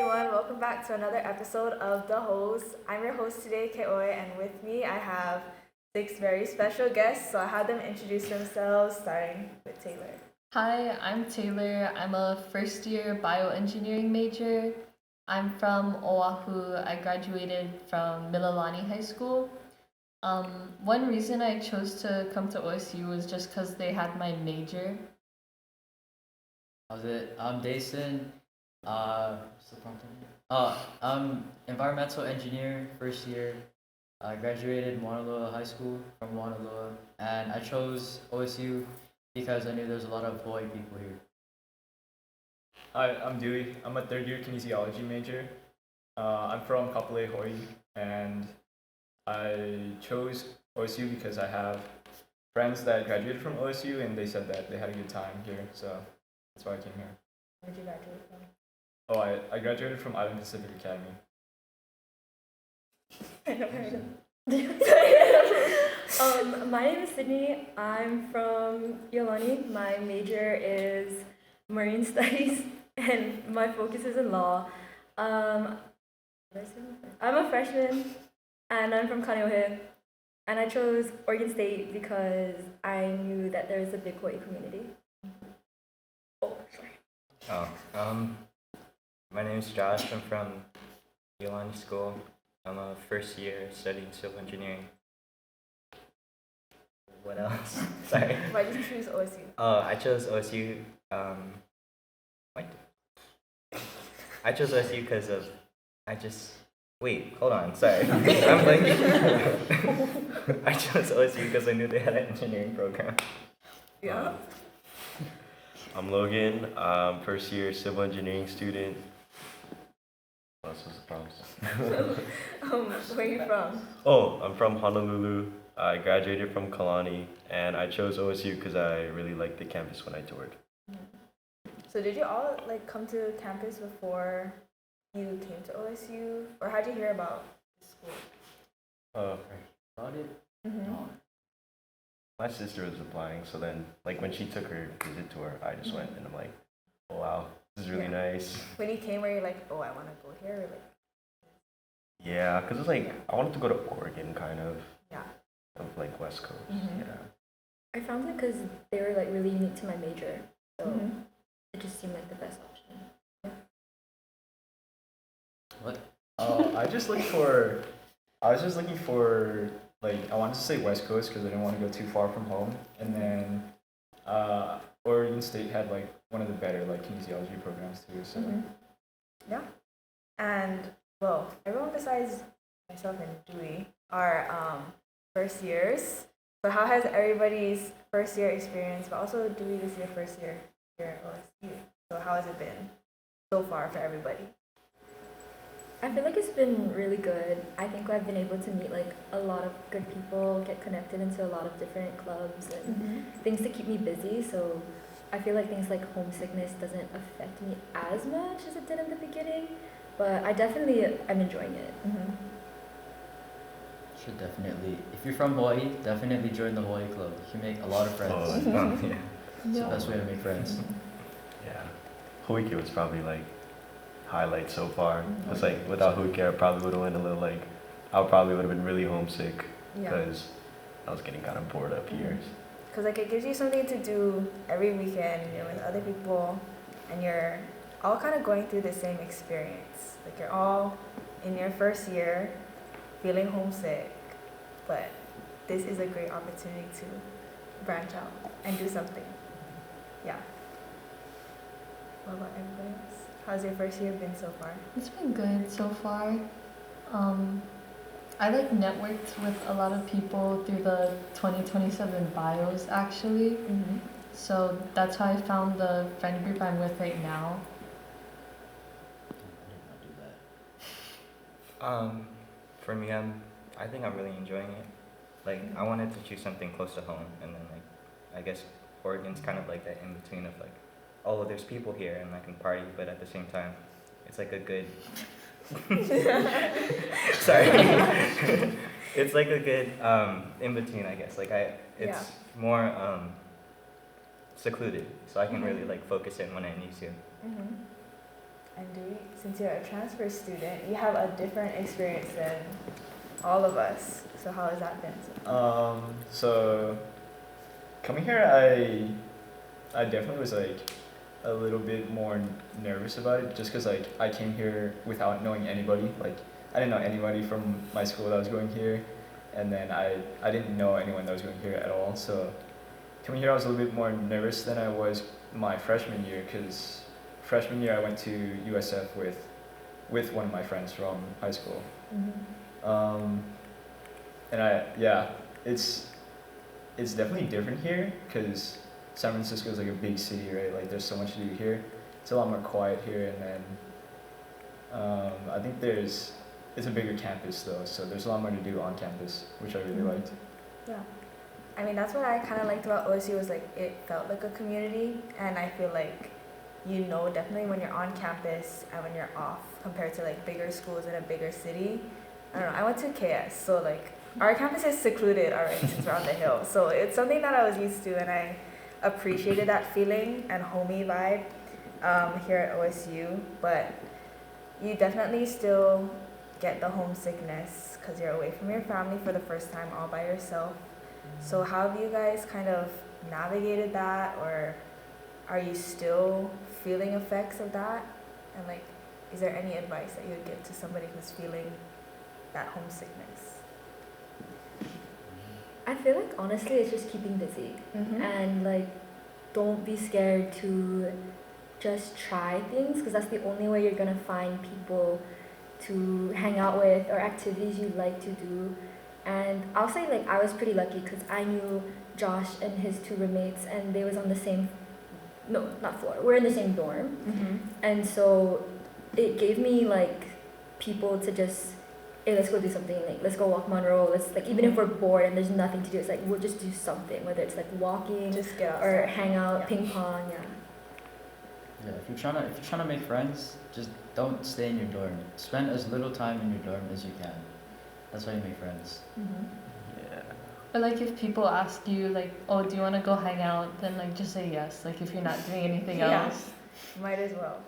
everyone, welcome back to another episode of The Host. I'm your host today, Keoe, and with me I have 6 very special guests, so I'll have them introduce themselves, starting with Taylor. Hi, I'm Taylor. I'm a first year bioengineering major. I'm from Oahu. I graduated from Mililani High School. One reason I chose to come to OSU was just because they had my major. How's it? I'm Dayson. What's the prompt again? I'm environmental engineer, first year. I graduated Mauna Loa High School from Mauna Loa, and I chose OSU because I knew there's a lot of Hawaiʻi people here. Hi, I'm Dewey. I'm a third year kinesiology major. I'm from Kapolei, Hawaii, and I chose OSU because I have friends that graduated from OSU and they said that they had a good time here, so that's why I came here. Where did you graduate from? Oh, I graduated from Island Pacific Academy. I never heard of My name is Sydney. I'm from Iolani. My major is marine studies and my focus is in law. I'm a freshman and I'm from Kaneohe. And I chose Oregon State because I knew that there was a big Hawaiʻi community. Oh, sorry. My name is Josh. I'm from Iolani School. I'm a first year studying civil engineering. What else? Sorry. Why did you choose OSU? I chose OSU. I chose OSU because of. Wait, hold on. Sorry. I'm blanking. I chose OSU because I knew they had an engineering program. Yeah. I'm Logan. I'm first year civil engineering student. What else was the promise? Where are you from? Oh, I'm from Honolulu. I graduated from Kalani, and I chose OSU because I really liked the campus when I toured. So did you all come to campus before you came to OSU, or how did you hear about the school? About it? Mm-hmm. No. My sister was applying, so then when she took her visit tour, I just went, and I'm like, oh wow, this is really nice. When you came, were you like, oh, I want to go here, or Yeah, because it's I wanted to go to Oregon, kind of. Yeah. Of West Coast. Mm-hmm. Yeah. I found it because they were really unique to my major. So it just seemed like the best option. What? I was just looking for I wanted to say West Coast because I didn't want to go too far from home, and then Oregon State had one of the better kinesiology programs too. So Yeah. And well, everyone besides myself and Dewey are first years. So how has everybody's first year experience, but also Dewey, this is your first year here at OSU. So how has it been so far for everybody? I feel like it's been really good. I think I've been able to meet a lot of good people, get connected into a lot of different clubs and things to keep me busy. So I feel like things like homesickness doesn't affect me as much as it did in the beginning, but I'm enjoying it. Should definitely. If you're from Hawaii, definitely join the Hawaii club. You can make a lot of friends. Yeah. It's the best way to make friends. Yeah. Hōʻike was probably highlight so far. It's without Hōʻike, I probably would have went a little I probably would have been really homesick because I was getting kind of bored up here. Because it gives you something to do every weekend, with other people, and you're all kind of going through the same experience. You're all in your first year, feeling homesick, but this is a great opportunity to branch out and do something. Yeah. What about everybody else? How's your first year been so far? It's been good so far. I networked with a lot of people through the 2027 bios actually. So that's how I found the friend group I'm with right now. I did not do that. For me, I think I'm really enjoying it. I wanted to choose something close to home, and then I guess Oregon's kind of that in between of oh, there's people here and I can party, but at the same time, it's a good. Sorry. It's a good in between, I guess. It's more secluded, so I can really focus in when I need to. And since you're a transfer student, you have a different experience than all of us. So how has that been? So coming here, I definitely was like a little bit more nervous about it, just because like I came here without knowing anybody. Like I didn't know anybody from my school that was going here, and then I didn't know anyone that was going here at all. So coming here, I was a little bit more nervous than I was my freshman year, because freshman year I went to USF with one of my friends from high school. And it's definitely different here, because San Francisco is like a big city, right? Like there's so much to do here. It's a lot more quiet here, and then I think it's a bigger campus though, so there's a lot more to do on campus, which I really liked. Yeah. I mean, that's what I kind of liked about OSU, was like it felt like a community, and I feel like definitely when you're on campus and when you're off, compared to like bigger schools in a bigger city. I don't know, I went to KS, so like our campus is secluded already since we're on the hill, so it's something that I was used to, and I appreciated that feeling and homey vibe here at OSU. But you definitely still get the homesickness because you're away from your family for the first time all by yourself. So how have you guys kind of navigated that, or are you still feeling effects of that? And like, is there any advice that you would give to somebody who's feeling that homesickness? I feel like honestly it's just keeping busy, and like don't be scared to just try things, because that's the only way you're gonna find people to hang out with or activities you like to do. And I'll say like I was pretty lucky because I knew Josh and his two roommates, and they was on the same, no, not floor, we're in the same dorm. And so it gave me like people to just, hey, let's go do something, like let's go walk Monroe, let's like, even if we're bored and there's nothing to do, it's like we'll just do something, whether it's like walking, just get outside, or hang out, ping pong. Yeah, if you're trying to make friends, just don't stay in your dorm. Spend as little time in your dorm as you can. That's how you make friends. Yeah. But like if people ask you like, oh, do you want to go hang out? Then like just say yes. Like if you're not doing anything else. Might as well.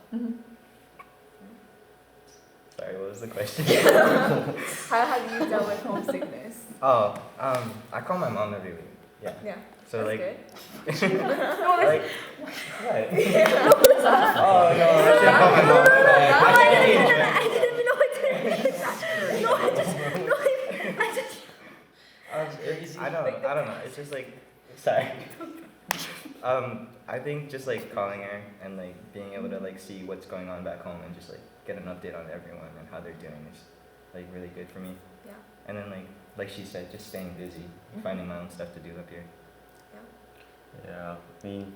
Sorry, what was the question? How have you dealt with homesickness? I call my mom every week. Yeah. Yeah. So that's like, good. like, what? Oh no, I should call my mom. I didn't even know what to say. No, I just. I don't know. It's just like, sorry. I think just like calling her and like being able to like see what's going on back home and just like get an update on everyone and how they're doing is like really good for me. Yeah. And then like she said, just staying busy, finding my own stuff to do up here. Yeah, I mean,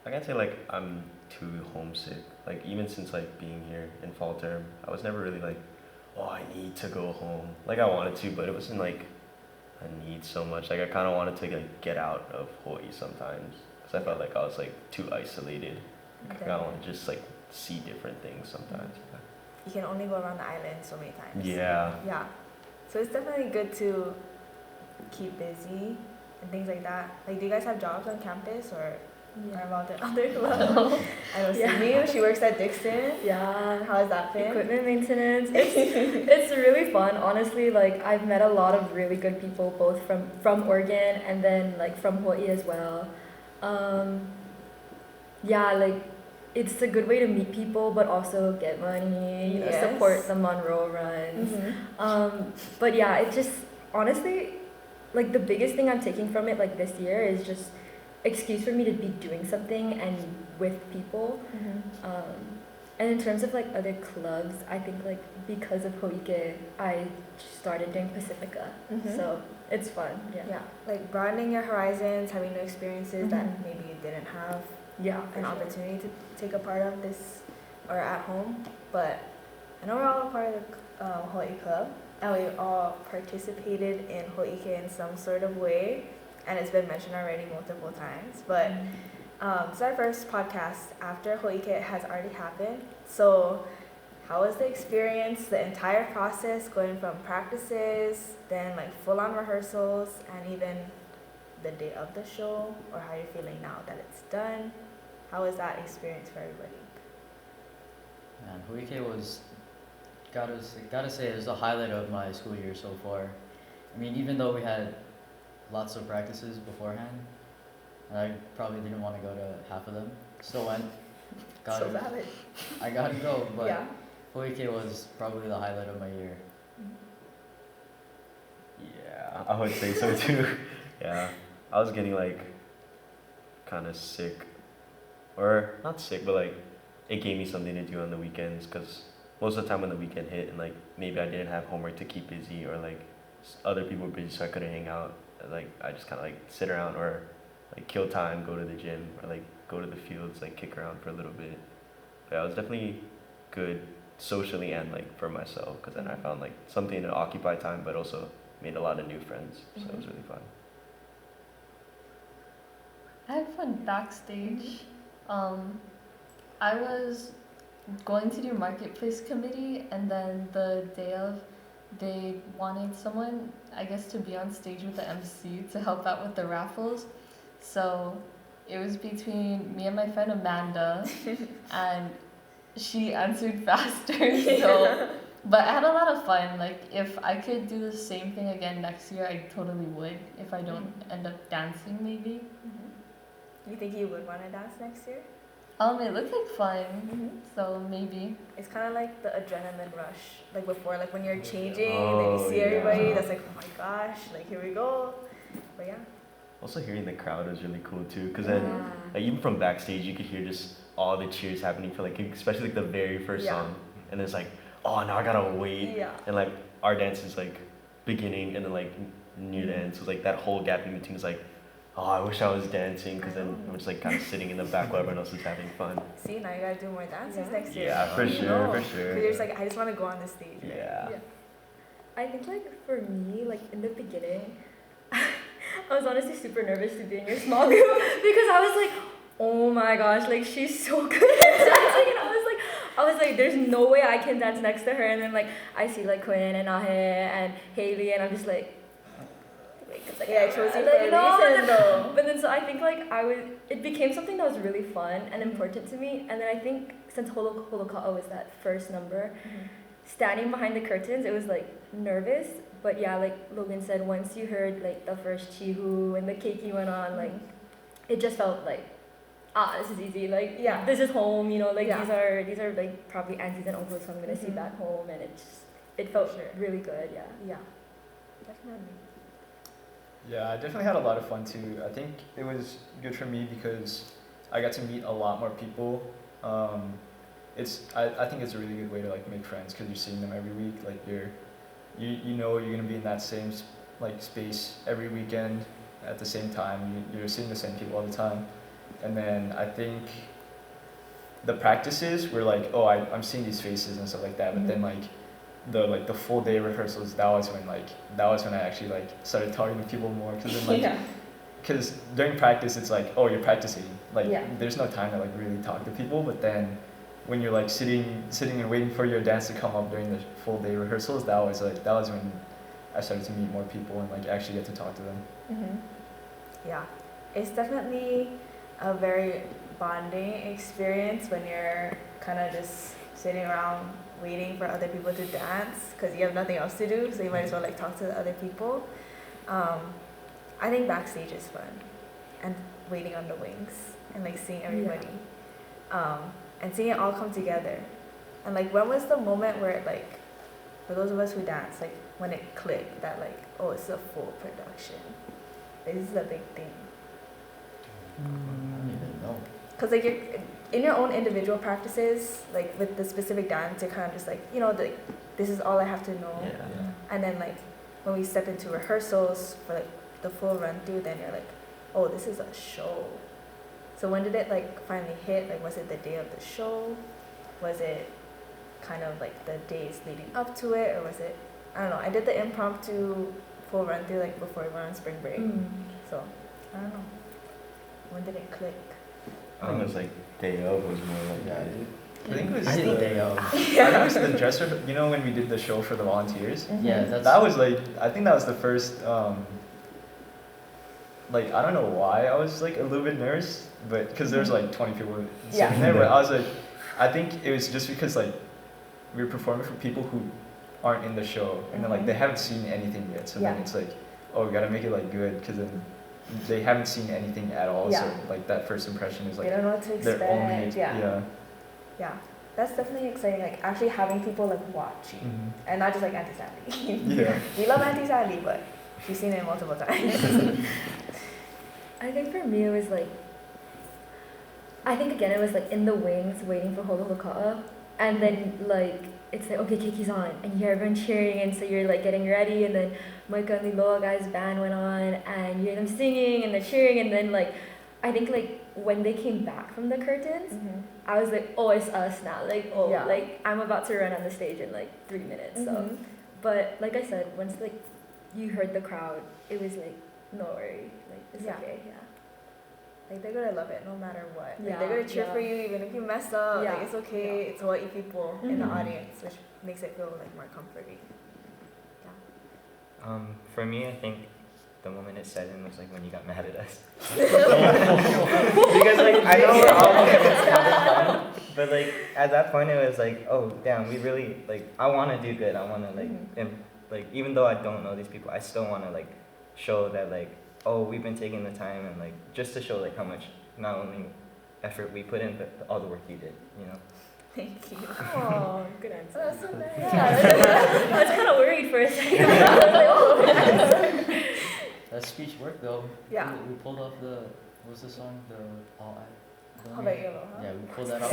I can't say like I'm too homesick. Like even since like being here in fall term, I was never really like, oh, I need to go home. Like I wanted to, but it wasn't like a need so much. Like I kind of wanted to like get out of Hawaiʻi sometimes, because I felt like I was like too isolated. I kind of want to just like see different things sometimes. You can only go around the island so many times. Yeah. Yeah. So it's definitely good to keep busy and things like that. Like, do you guys have jobs on campus, or are about the other club? I know Kimi, she works at Dixon. Yeah. How has that been? Equipment maintenance. It's really fun, honestly. Like I've met a lot of really good people, both from Oregon and then like from Hawaiʻi as well. Yeah, like it's a good way to meet people, but also get money, you know, support the Monroe runs. But yeah, it just honestly, like the biggest thing I'm taking from it like this year is just excuse for me to be doing something and with people. And in terms of like other clubs, I think like because of Hōʻike, I started doing Pacifica, so it's fun. Yeah, like broadening your horizons, having new experiences that maybe you didn't have an opportunity to take a part of this or at home. But I know we're all a part of the Hawaiʻi club, and we all participated in Hōʻike in some sort of way, and it's been mentioned already multiple times. But it's our first podcast after Hōʻike has already happened. So how was the experience, the entire process, going from practices, then like full-on rehearsals, and even the day of the show, or how you're feeling now that it's done? How was that experience for everybody? Man, Hōʻike was, gotta say, it was the highlight of my school year so far. I mean, even though we had lots of practices beforehand, I probably didn't want to go to half of them. Still went. So valid. I gotta go, but Yeah. Hōʻike was probably the highlight of my year. Yeah, I would say so too. Yeah, I was getting like kind of sick, or not sick, but like it gave me something to do on the weekends because most of the time when the weekend hit and like maybe I didn't have homework to keep busy or like other people were busy so I couldn't hang out, like I just kind of like sit around or like kill time, go to the gym or like go to the fields, like kick around for a little bit. But yeah, it was definitely good socially and like for myself because then I found like something to occupy time but also made a lot of new friends, so it was really fun. I had fun backstage. I was going to do marketplace committee, and then the day of, they wanted someone, I guess, to be on stage with the MC to help out with the raffles. So it was between me and my friend Amanda, and she answered faster. So, but I had a lot of fun. Like if I could do the same thing again next year, I totally would. If I don't end up dancing, maybe. You think you would want to dance next year? It looked like fun, so maybe. It's kind of like the adrenaline rush, like before, like when you're changing, and then Oh, you see yeah. everybody. That's like, oh my gosh, like here we go. But yeah. Also hearing the crowd was really cool too, because then like even from backstage you could hear just all the cheers happening for like especially like the very first Yeah. song, and it's like, oh now I gotta wait, Yeah. and like our dance is like beginning and then like near the end, so it's like that whole gap in between is like, oh I wish I was dancing, because then I'm just like kind of sitting in the back while everyone else is having fun. See, now you gotta do more dances Yeah. next year. Yeah, for You sure, know. for 'Cause sure. you're just like, I just want to go on the stage. right? Yeah. I think like for me, like in the beginning, I was honestly super nervous to be in your small group because I was like, oh my gosh, like she's so good at dancing, and I was like, there's no way I can dance next to her. And then like I see like Quinn and Ahe and Haley, and I'm just like, like Yeah, I chose you like, for a reason though. But then so I think like it became something that was really fun and important to me. And then I think since Holocaust was that first number, standing behind the curtains, it was like nervous. But yeah, like Logan said, once you heard like the first Chihu and the keiki went on, like it just felt like, this is easy. Like Yeah. this is home. You know, like Yeah. these are like probably aunties and uncles who I'm gonna see back home, and it felt Sure. really good. Yeah. Yeah. Definitely. Yeah, I definitely had a lot of fun too. I think it was good for me because I got to meet a lot more people. I think it's a really good way to like make friends because you're seeing them every week. Like you know you're gonna be in that same like space every weekend at the same time. You're seeing the same people all the time, and then I think the practices were like, oh, I'm seeing these faces and stuff like that. But then the full day rehearsals, that was when I actually like started talking to people more, because then like because during practice it's like, oh, you're practicing, like there's no time to like really talk to people. But then when you're like sitting and waiting for your dance to come up during the full day rehearsals, that was when I started to meet more people and like actually get to talk to them. Yeah, it's definitely a very bonding experience when you're kind of just sitting around waiting for other people to dance because you have nothing else to do, so you might as well like talk to the other people. I think backstage is fun, and waiting on the wings and like seeing everybody, and seeing it all come together. And like, when was the moment where it, like, for those of us who dance, like when it clicked that like, oh, it's a full production, this is a big thing? I don't even know. Because like you're in your own individual practices, like with the specific dance, you're kind of just like, you know, this is all I have to know. Yeah. And then like when we step into rehearsals for like the full run through, then you're like, oh, this is a show. So when did it like finally hit? Like, was it the day of the show? Was it kind of like the days leading up to it, or was it, I don't know. I did the impromptu full run through like before we went on spring break. So I don't know. When did it click? I think it was like day of was more like that. I think it was I think the day of. I think it was the dress rehearsal. You know, when we did the show for the volunteers. Yeah, That was like, I think that was the first. Like, I don't know why I was like a little bit nervous, but because there's like 20 people sitting there, but I was like, I think it was just because like we were performing for people who aren't in the show, and then like they haven't seen anything yet. So then it's like, oh, we gotta make it like good, because then they haven't seen anything at all. So like that first impression is like they don't know what to expect. their only Yeah. That's definitely exciting. Like actually having people like watching, and not just like Auntie Sandy. We love Auntie Sandy, but she's seen it multiple times. I think for me it was like, I think again it was like in the wings waiting for Holoka'a, and then like it's like, okay, Kiki's on, and you hear everyone cheering, and so you're like getting ready, and then Micah and Liloa guys' band went on, and you hear them singing and they're cheering, and then like I think like when they came back from the curtains, I was like, oh, it's us now, like like I'm about to run on the stage in like 3 minutes. So, but like I said, once like you heard the crowd, it was like, no worry, like it's okay, Like they're gonna love it no matter what. Like, Yeah, they're gonna cheer yeah. for you even if you mess up. Yeah, Like it's okay. yeah. It's Hawaiʻi people in the Mhm. audience, which makes it feel like more comforting. For me, I think the moment it set in was like when you got mad at us. Because like I know we're all like it's having fun, but like at that point it was like, oh damn, we really like I want to do good. I want to like like even though I don't know these people, I still want to like show that like, oh, we've been taking the time, and like just to show like how much not only effort we put in, but all the work you did, you know. Thank you. Oh, good answer. That's so nice. I was kind of worried for a second. I was like, oh. That speech worked though. Yeah. We pulled off the, what was the song? The Hawaiʻi. Hawaiʻi Aloha. Yeah, we pulled that off.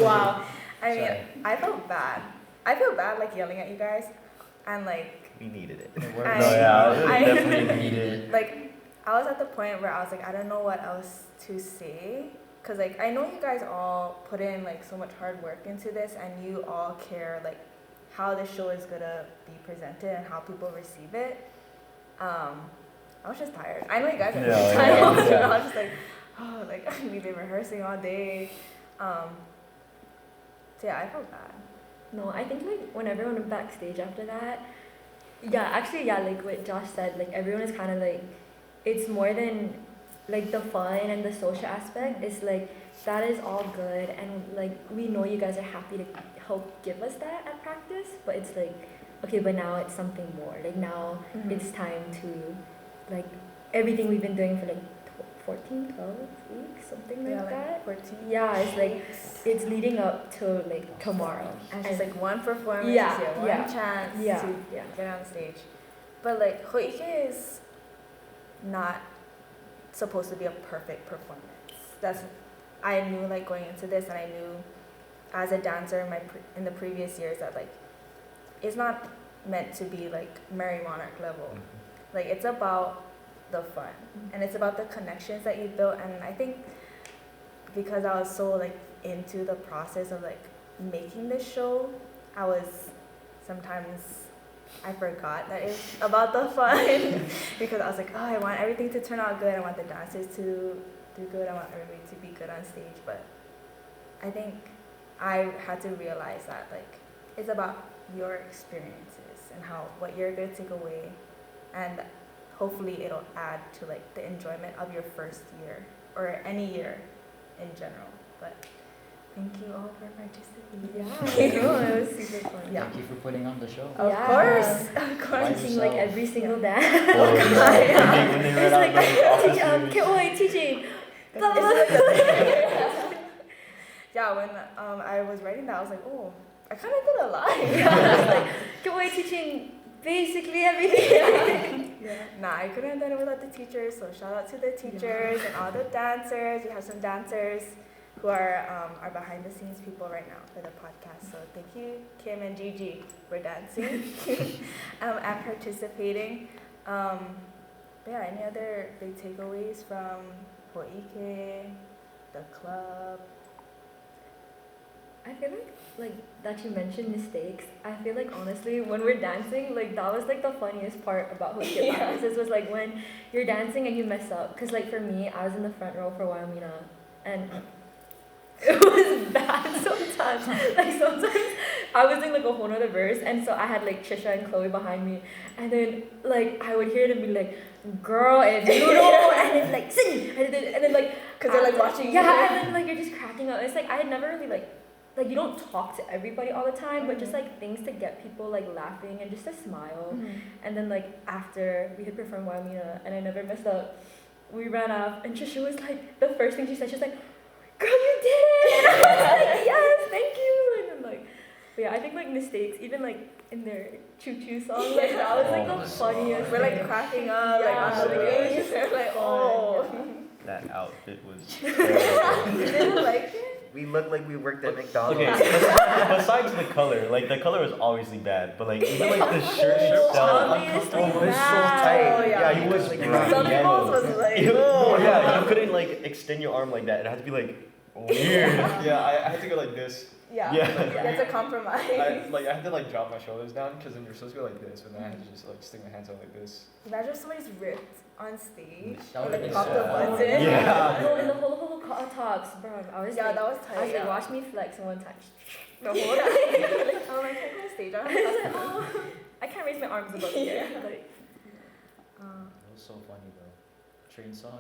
Wow. I mean, Sorry. I felt bad. I feel bad like yelling at you guys, and like We needed it. It worked. I- Definitely needed it. like I was at the point where I was like, I don't know what else to say. Cause like I know you guys all put in like so much hard work into this, and you all care like how the show is gonna be presented and how people receive it. I was just tired. I know you guys are Yeah, tired. yeah. I was just like, oh, like we've been rehearsing all day. So yeah, I felt bad. No, I think like when everyone went backstage after that, like what Josh said, like everyone is kind of like, it's more than like the fun and the social aspect. It's like that is all good, and like we know you guys are happy to help give us that at practice, but it's like, okay, but now it's something more. Like now it's time to like everything we've been doing for like 14, 12 weeks, something like that. 14. Yeah, it's like it's leading up to like tomorrow, And it's like one performance, Yeah, one yeah, chance yeah, to yeah. get on stage. But like Hōʻike is not supposed to be a perfect performance. I knew like going into this, and I knew as a dancer in the previous years that like it's not meant to be like Merry Monarch level. Like it's about the fun, and it's about the connections that you built. And I think because I was so like into the process of like making this show, I forgot that it's about the fun because I was like, oh, I want everything to turn out good. I want the dancers to do good. I want everybody to be good on stage. But I think I had to realize that like it's about your experiences and what you're going to take away, and hopefully it'll add to like the enjoyment of your first year or any year in general. But thank you all for participating. Yeah, no, it was super fun. Yeah. Thank you for putting on the show. Of Yeah. course. Why Teaching like yourself? every single dance. Oh, yeah. When they read out the office Keoe teaching. Blah, blah, It's blah. like yeah, when I was writing that, I was like, oh, I kind of did a lot. Like Keoe teaching basically everything. Nah, I couldn't have done it without the teachers. So shout out to the teachers and all the dancers. We have some dancers who are behind the scenes people right now for the podcast. So thank you, Kim and Gigi, for dancing and participating. But yeah, any other big takeaways from Hōʻike, the club? I feel like that you mentioned mistakes. I feel like honestly, when we're dancing, like that was like the funniest part about Hōʻike practices was like when you're dancing and you mess up. Cause like for me, I was in the front row for Waimina, and it was bad sometimes. Like sometimes I was doing like a whole nother verse, and so I had like Trisha and Chloe behind me, and then like I would hear them be like, "Girl, it's noodle," and then like sing, and then like Because they're like watching you. yeah, and then like you're just cracking up. It's like I had never really like you don't talk to everybody all the time, but just like things to get people like laughing and just a smile. And then like after we had performed Waimina and I never messed up, we ran off and Trisha was like, the first thing she said, she was like, "Girl, you did it!" And I was like, "Yes, thank you." And then like, but yeah, I think like mistakes, even like in their Choo Choo song, like that was like the funniest. We're like cracking up, Yeah. like on the stage. They're like, oh. That outfit was. You didn't like it? We looked like we worked at McDonald's. Okay, besides the color, like the color was obviously bad, but like even like the shirt itself, Obviously it was so bad. tight. Oh, yeah, he was like bright Some yellow. people's was like, Yeah, you couldn't like extend your arm like that. It had to be like weird. Yeah, I had to go like this. yeah. Yeah. That's a compromise. I had to like drop my shoulders down because then you're supposed to go like this, but then I had to just like stick my hands out like this. Imagine if somebody's ripped on stage That or would've like been pop the sad. button. Yeah. No, in the whole talks, bro. I was Yeah, like, that was I tight. was like, watch me flex one time. The whole time. Like, oh, I can't go on stage. I don't have Oh, I can't raise my arms above here. Like, It was so funny though. Train song.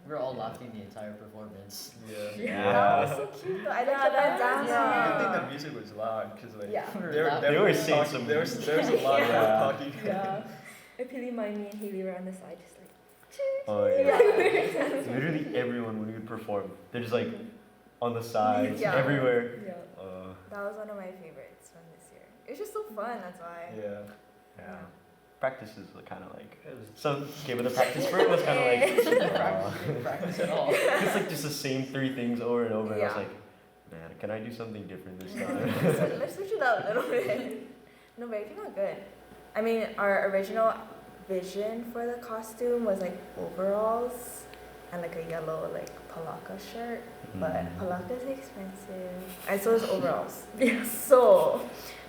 We were all laughing the entire performance. Yeah. That was so cute though. I like Yeah, the that was- bandana. yeah. Good thing the music was loud because like Yeah. They were saying talking, some- there was a lot of Yeah. talking. yeah. It really reminded me and Haley were on the side, just like, Oh Yeah. yeah. Literally everyone when we would perform, they're just like on the sides, Yeah. everywhere. yeah. That was one of my favorites from this year. It was just so fun, that's why. Yeah. Yeah. Practices were kind of like so. Okay, but the practice for it was kind of like Practice at all. it's like just the same three things over and over. And I was Yeah. like, man, can I do something different this So time? let's switch it up a little bit. No, but it came out good. I mean, our original vision for the costume was like overalls and like a yellow like palaka shirt, but palaka is expensive, and so is overalls. So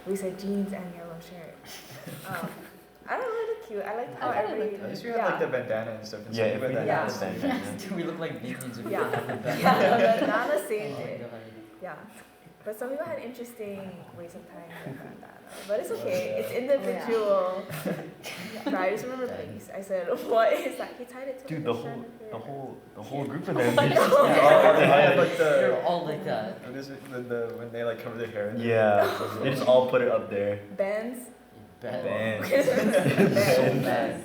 we said jeans and yellow shirt. I don't know, it looked cute. I liked how I thought it every looked At least we had like the bandana and stuff. Yeah, instead if of we the did Yeah. understand. We look like vegans if we Yeah. didn't have the yeah, bandana. the bandana Oh saved my it. god. Yeah, but some people had interesting ways of tying their bandana. But it's okay. It's individual. But I just remember I said, "What is that?" He tied it to Dude, like, the a whole shirt. the whole group of them. I they just- know. They had like They're the all like that. when they like cover their hair. And Yeah, they just all put it up there. Benz. Bad. Bands. Benz. bad.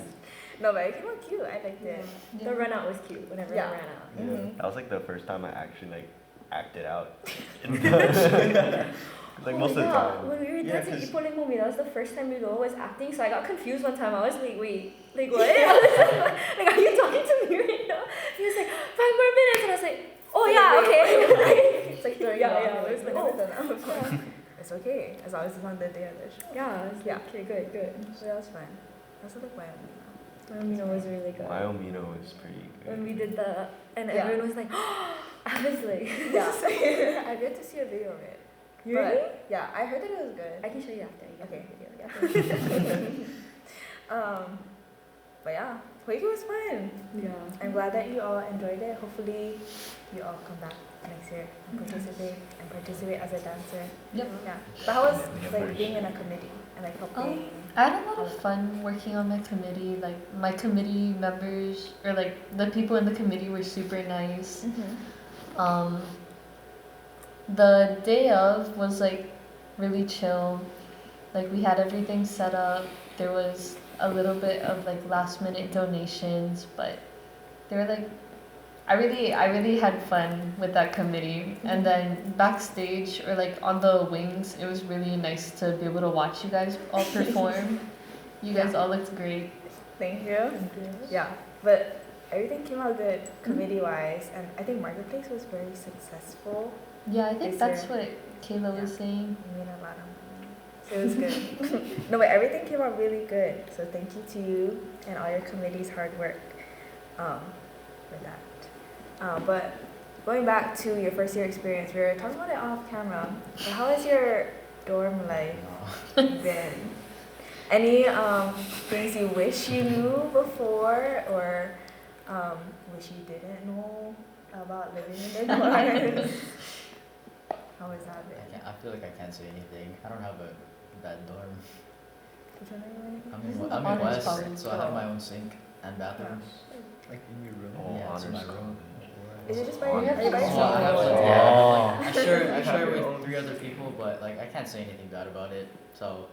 No, but it came out cute. I liked it. The run out was cute whenever Yeah. we ran out. Yeah. Mhm. That was like the first time I actually like acted out. Like Oh most of the yeah, time. when we were Yeah, dancing 'cause- Ipo Moo, that was the first time Mijo was acting, so I got confused one time. I was like, wait, like what? I was like, are you talking to me right now? He was like, 5 more minutes, and I was like, oh yeah, okay. It's like throwing Yeah, you off. yeah, You're it was like, like, "Oh, oh." never done that before." It's okay as long as it's on the day of the show. Yeah, I was Yeah. like, okay, good, good. So that was fun. That's what the plan. Mijo was really good. My Omine was pretty When we good. did the, and Yeah. everyone was like, I was like, Yeah, I get to see a video of it. you But, really? Yeah, I heard that it was good. I can show you after. You got Okay. the video. Yeah. But yeah, Hōʻike was fun. Yeah. I'm glad that you all enjoyed it. Hopefully, you all come back next year and participate as a dancer. Yep. Yeah. But how was Yeah, like first. being in a committee and like helping? I had a lot of fun working on my committee. Like my committee members or like the people in the committee were super nice. The day of was like really chill. Like we had everything set up. There was a little bit of like last minute donations, but they were like I really had fun with that committee. And then backstage or like on the wings, it was really nice to be able to watch you guys all perform. You guys all looked great. Thank you. Yeah, but everything came out good committee-wise, and I think Marketplace was very successful. Yeah, I think This that's year. what Kayla was saying. We made a lot of money, so it was good. No, but everything came out really good. So thank you to you and all your committee's hard work for that. But going back to your first year experience, we were talking about it off camera. But how has your dorm life been? Any things you wish you knew before, or wish you didn't know about living in the dorms? How How is that been? I feel like I can't say anything. I don't have a bad dorm. Which one are you in? I'm in Honors West, college. so I have my own sink and bathroom. Like in your room. Oh, Yeah, it's in honors my room. Is it just by Honors are you by college. yourself? I have Oh. I share with 3 other people, but like I can't say anything bad about it. So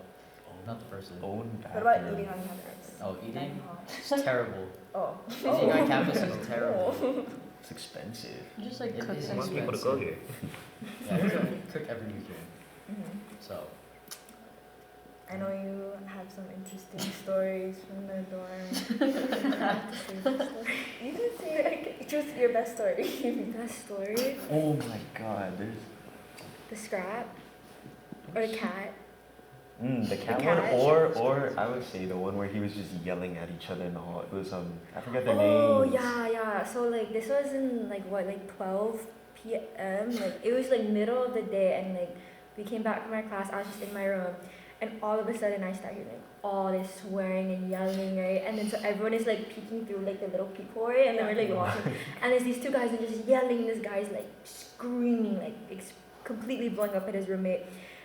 not the person. Own What about bathroom. eating on campus? Oh, eating? Dining hall. It's terrible. Oh. Eating on campus is terrible. It's expensive. Just like It cook is I want people to expensive. go here. Yeah, we cook every weekend. Mhm. So I know you have some interesting stories from the dorm. You can say choose your best story. Best story, Oh my god, there's the scrap, or the cat. the cat The one, cat. or I would say the one where he was just yelling at each other in the hall. It was I forget their Oh names. yeah. So like this was in like 12 p.m. Like it was like middle of the day, and like we came back from our class. I was just in my room, and all of a sudden I started hearing like all this swearing and yelling, right? And then so everyone is like peeking through like the little peephole, right? And then we're like watching, and there's these two guys and just yelling. And this guy's like screaming, like completely blowing up at his roommate.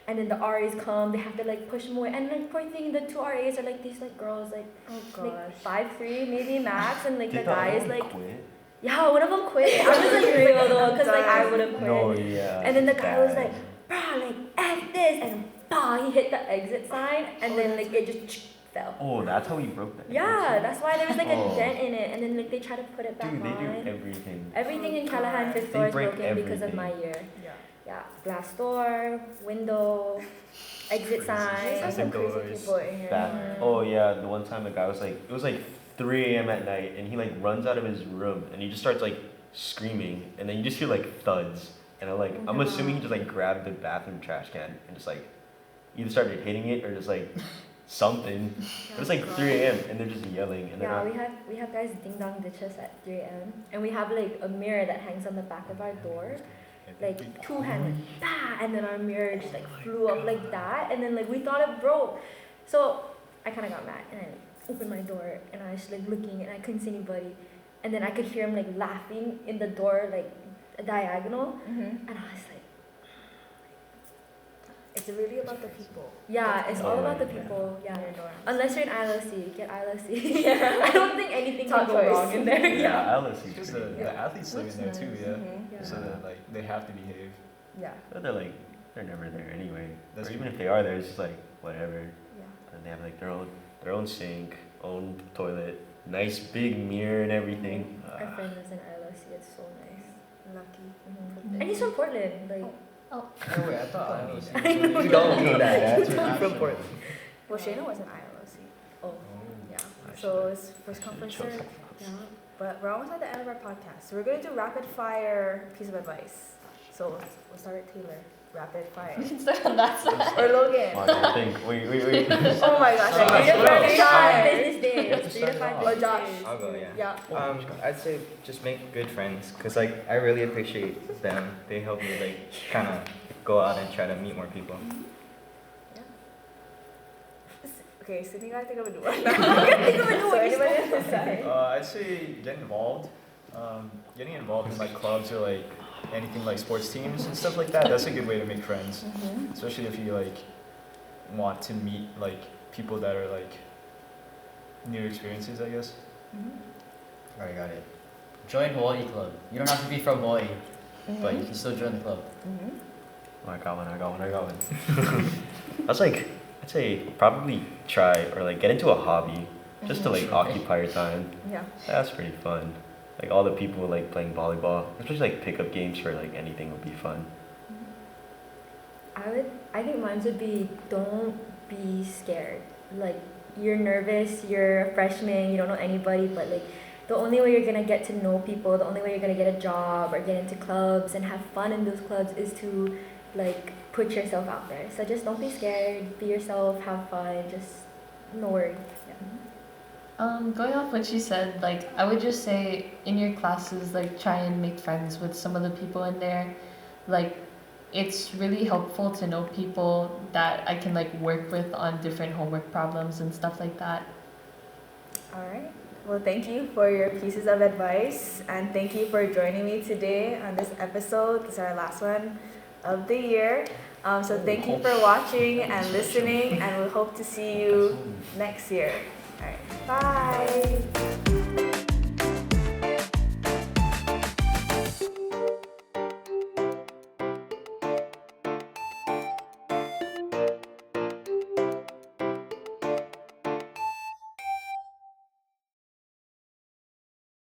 And then the RAs come, they have to like push him away. And like poor thing, the 2 RAs are like these like girls like Oh like 5'3" maybe max, and like Did the guy is other one like quit? yeah, one of them quit. I was like real though, cause like I would have quit. No, yeah. And then the guy was bad. like, bruh, like F this, and bah, he hit the exit sign, and then like it just fell. Oh, that's how he broke that. Yeah, that's why there was like a Oh. dent in it, and then like they try to put it back Dude, they do on. everything. Everything in Oh, Callahan God. 5th They floor is break broken because of my everything. year. Yeah. Yeah, glass door, window, exit You have sign. some crazy Doors. people in here. That. Oh yeah, the one time the guy was like, it was like 3 a.m. at night, and he like runs out of his room, and he just starts like screaming, and then you just hear like thuds, and I'm assuming he just like grabbed the bathroom trash can and just like either started hitting it or just like something. It was like 3 a.m. and they're just yelling, and Yeah, then we have guys ding dong ditches at 3 a.m. and we have like a mirror that hangs on the back of our door, like 2-handed, bah, and then our mirror just like flew up like that, and then like we thought it broke, so I kind of got mad and I opened my door and I was like looking and I couldn't see anybody, and then I could hear him like laughing in the door like diagonal, Mm-hmm. and I was like, It's really about the people. yeah, it's all Oh, about the yeah. people, yeah. In your dorms. Unless you're in ILC, get ILC. I don't think anything Top can go choice. wrong in there. yeah, LSU. Because pretty the good. athletes live in there too, yeah. Mhm. Yeah. So that like they have to behave. Yeah. But they're never there anyway. That's or even true. if they are there, it's just like whatever. Yeah. And they have like their own sink, own toilet, nice big mirror and everything. Our friend was in ILC, it's so nice. Lucky. Mm-hmm. And he's from Portland, like. Oh wait, I thought I was. You don't know that. I'm from Portland. Well, Shayna was in ILOC. Oh. Yeah. I So it's first come, first served. Yeah. But we're almost at the end of our podcast. So we're going to do rapid fire piece of advice. So we'll start with Taylor. Rapid fire. We can start on that side. Or Logan. Come on, I think. Wait. Oh my gosh. Start. Like, 3 to 5 5 days. business days. You have to 3 to start 5 it off. Or business Josh. days. I'll go, yeah. Yeah. I'd say just make good friends, cause like I really appreciate them. They help me like kind of go out and try to meet more people. Okay, Sydney gotta think of a new one. So anybody on this side? I'd say get involved. Getting involved in like clubs or like anything like sports teams and stuff like that. That's a good way to make friends, Mm-hmm. especially if you like want to meet like people that are like new experiences, I guess. Alright, got it. Join Hawaiʻi club. You don't have to be from Hawaii, but you can still join the club. Mm-hmm. Oh, I got one. I'd say probably try or like get into a hobby just to like occupy your time. Yeah. That's pretty fun. Like all the people like playing volleyball, especially like pickup games for like anything would be fun. I think mine would be don't be scared. Like you're nervous, you're a freshman, you don't know anybody, but like the only way you're gonna get to know people, the only way you're gonna get a job or get into clubs and have fun in those clubs is to like put yourself out there. So just don't be scared, be yourself, have fun, just no worry. Yeah. Going off what she said, like I would just say in your classes, like try and make friends with some of the people in there. Like it's really helpful to know people that I can like work with on different homework problems and stuff like that. All right. Well, thank you for your pieces of advice, and thank you for joining me today on this episode. This is our last one. of the year. So thank you for watching and listening, and we hope to see you next year. All right, bye.